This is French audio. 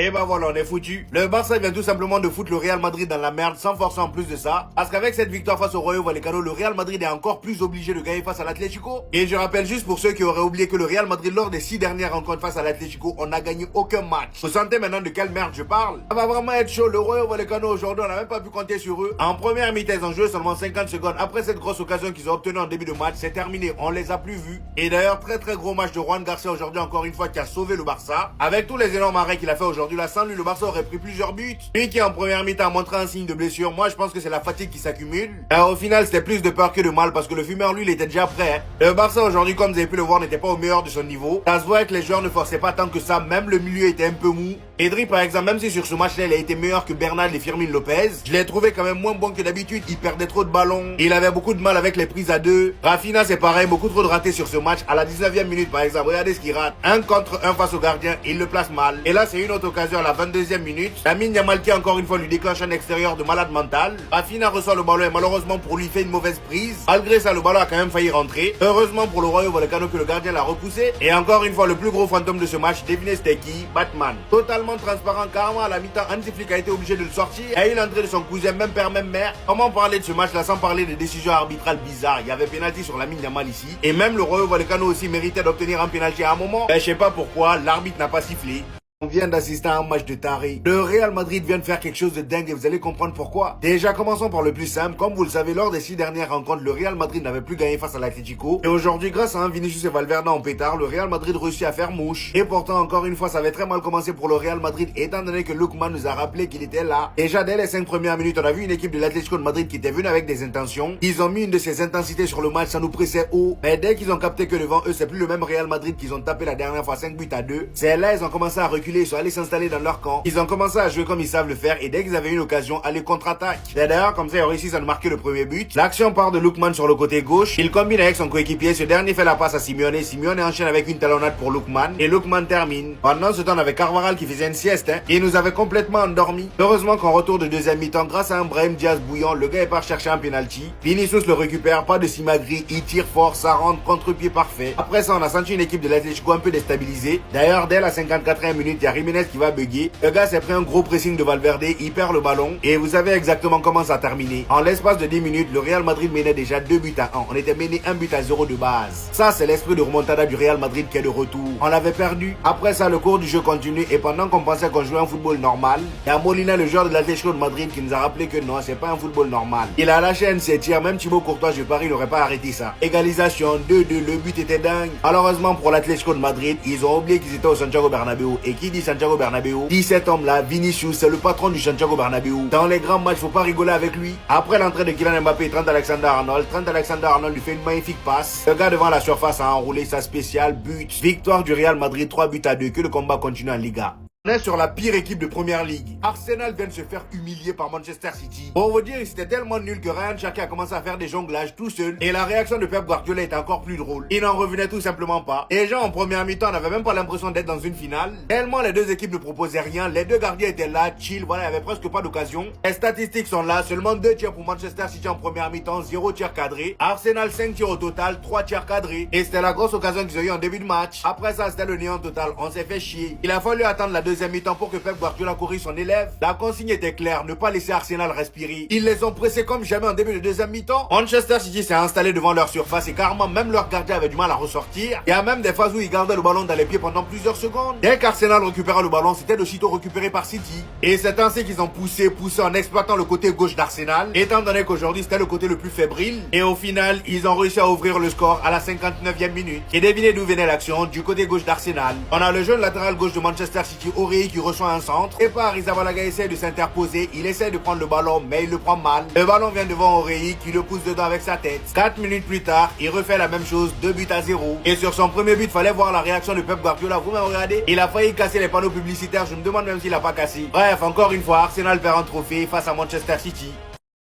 Et ben voilà, on est foutu. Le Barça vient tout simplement de foutre le Real Madrid dans la merde sans forcer en plus de ça. Parce qu'avec cette victoire face au Rayo Vallecano, le Real Madrid est encore plus obligé de gagner face à l'Atlético. Et je rappelle juste pour ceux qui auraient oublié que le Real Madrid lors des 6 dernières rencontres face à l'Atlético, on n'a gagné aucun match. Vous sentez maintenant de quelle merde je parle? Ça va vraiment être chaud. Le Rayo Vallecano aujourd'hui, on n'a même pas pu compter sur eux. En première mi-temps, ils ont joué seulement 50 secondes. Après cette grosse occasion qu'ils ont obtenue en début de match, c'est terminé. On les a plus vus. Et d'ailleurs, très gros match de Juan Garcia aujourd'hui encore une fois qui a sauvé le Barça. Avec tous les énormes arrêts qu'il a fait aujourd'hui là, sans lui, le Barça aurait pris plusieurs buts. Lui qui en première mi-temps a montré un signe de blessure, moi je pense que c'est la fatigue qui s'accumule. Au final c'était plus de peur que de mal parce que le fumeur lui il était déjà prêt. Le Barça aujourd'hui comme vous avez pu le voir n'était pas au meilleur de son niveau. Ça se voit que les joueurs ne forçaient pas tant que ça, même le milieu était un peu mou. Pedri par exemple, même si sur ce match là il a été meilleur que Bernal et Firmin Lopez, je l'ai trouvé quand même moins bon que d'habitude. Il perdait trop de ballons, il avait beaucoup de mal avec les prises à deux. Rafinha c'est pareil, beaucoup trop de ratés sur ce match. À la 19e minute par exemple, regardez ce qu'il rate. Un contre un face au gardien, il le place mal. Et là c'est une autre occasion à la 22e minute. Lamine Yamal qui encore une fois lui déclenche un extérieur de malade mental. Rafinha reçoit le ballon et malheureusement pour lui fait une mauvaise prise. Malgré ça le ballon a quand même failli rentrer. Heureusement pour le Rayo Vallecano que le gardien l'a repoussé. Et encore une fois le plus gros fantôme de ce match, devinez c'était qui? Batman. Totalement transparent, carrément à la mi-temps, Hansi Flick a été obligé de le sortir. Et il entrée de son cousin, même père, même mère. Comment parler de ce match là sans parler des décisions arbitrales bizarres? Il y avait pénalty sur Lamine Yamal ici. Et même le Rayo Vallecano aussi méritait d'obtenir un pénalty à un moment. Je sais pas pourquoi, l'arbitre n'a pas sifflé. On vient d'assister à un match de taré. Le Real Madrid vient de faire quelque chose de dingue et vous allez comprendre pourquoi. Déjà, commençons par le plus simple. Comme vous le savez, lors des 6 dernières rencontres, le Real Madrid n'avait plus gagné face à l'Atlético. Et aujourd'hui, grâce à un Vinicius et Valverde en pétard, le Real Madrid réussit à faire mouche. Et pourtant, encore une fois, ça avait très mal commencé pour le Real Madrid, étant donné que Lookman nous a rappelé qu'il était là. Déjà, dès les 5 premières minutes, on a vu une équipe de l'Atlético de Madrid qui était venue avec des intentions. Ils ont mis une de ces intensités sur le match, ça nous pressait haut. Mais dès qu'ils ont capté que devant eux, c'est plus le même Real Madrid qu'ils ont tapé la dernière fois 5 buts à 2. C'est là, ils ont commencé à reculer, ils sont allés s'installer dans leur camp. Ils ont commencé à jouer comme ils savent le faire et dès qu'ils avaient une occasion, aller contre-attaque. D'ailleurs, comme ça, ils ont réussi à marquer le premier but. L'action part de Lookman sur le côté gauche. Il combine avec son coéquipier. Ce dernier fait la passe à Simeone. Simeone enchaîne avec une talonnade pour Lookman. Et Lookman termine. Pendant ce temps, on avait Carvajal qui faisait une sieste. Il nous avait complètement endormi. Heureusement qu'en retour de deuxième mi-temps, grâce à un Brahim Diaz bouillant, le gars est part chercher un penalty. Vinicius le récupère. Pas de simagri. Il tire fort. Ça rentre. Contre-pied parfait. Après ça, on a senti une équipe de l'Atlético un peu déstabilisée. D'ailleurs, dès la 54e minute, il y a Jiménez qui va bugger. Le gars s'est pris un gros pressing de Valverde, il perd le ballon et vous savez exactement comment ça a terminé. En l'espace de 10 minutes, le Real Madrid menait déjà 2 buts à 1. On était mené 1 but à 0 de base. Ça, c'est l'esprit de remontada du Real Madrid qui est de retour. On l'avait perdu. Après ça, le cours du jeu continue et pendant qu'on pensait qu'on jouait un football normal, il y a Molina, le joueur de l'Atlético de Madrid, qui nous a rappelé que non, c'est pas un football normal. Il a lâché un de ses tirs, même Thibaut Courtois, je parie, n'aurait pas arrêté ça. Égalisation 2-2, le but était dingue. Malheureusement pour l'Atlético de Madrid, ils ont oublié qu'ils étaient au Santiago Bernabéu. Et qui dit Santiago Bernabéu dit cet homme là, Vinicius, c'est le patron du Santiago Bernabéu. Dans les grands matchs, faut pas rigoler avec lui. Après l'entrée de Kylian Mbappé et Trent Alexander-Arnold lui fait une magnifique passe. Le gars devant la surface a enroulé sa spéciale but. Victoire du Real Madrid, 3 buts à 2. Que le combat continue en Liga. On est sur la pire équipe de première ligue. Arsenal vient de se faire humilier par Manchester City. Pour vous dire, c'était tellement nul que Ryan Cherki a commencé à faire des jonglages tout seul. Et la réaction de Pep Guardiola était encore plus drôle. Il n'en revenait tout simplement pas. Et les gens en première mi-temps n'avaient même pas l'impression d'être dans une finale. Tellement les deux équipes ne proposaient rien. Les deux gardiens étaient là, chill, voilà, il n'y avait presque pas d'occasion. Les statistiques sont là. Seulement 2 tirs pour Manchester City en première mi-temps, 0 tir cadré. Arsenal 5 tirs au total, 3 tirs cadrés. Et c'était la grosse occasion qu'ils ont eu en début de match. Après ça, c'était le néant total. On s'est fait chier. Il a fallu attendre la deuxième mi-temps pour que Pep Guardiola corrige son élève. La consigne était claire, ne pas laisser Arsenal respirer. Ils les ont pressés comme jamais en début de deuxième mi-temps. Manchester City s'est installé devant leur surface et carrément même leur gardien avait du mal à ressortir. Il y a même des phases où ils gardaient le ballon dans les pieds pendant plusieurs secondes. Dès qu'Arsenal récupéra le ballon, c'était aussitôt récupéré par City. Et c'est ainsi qu'ils ont poussé en exploitant le côté gauche d'Arsenal, étant donné qu'aujourd'hui c'était le côté le plus fébrile. Et au final, ils ont réussi à ouvrir le score à la 59e minute. Et devinez d'où venait l'action, du côté gauche d'Arsenal. On a le jeune latéral gauche de Manchester City, Orei, qui reçoit un centre. Et par Arrizabalaga essaie de s'interposer, il essaie de prendre le ballon, mais il le prend mal. Le ballon vient devant Orei qui le pousse dedans avec sa tête. 4 minutes plus tard, il refait la même chose, 2 buts à 0. Et sur son premier but, fallait voir la réaction de Pep Guardiola. Vous me regardez, il a failli casser les panneaux publicitaires, je me demande même s'il a pas cassé. Bref, encore une fois, Arsenal perd un trophée face à Manchester City.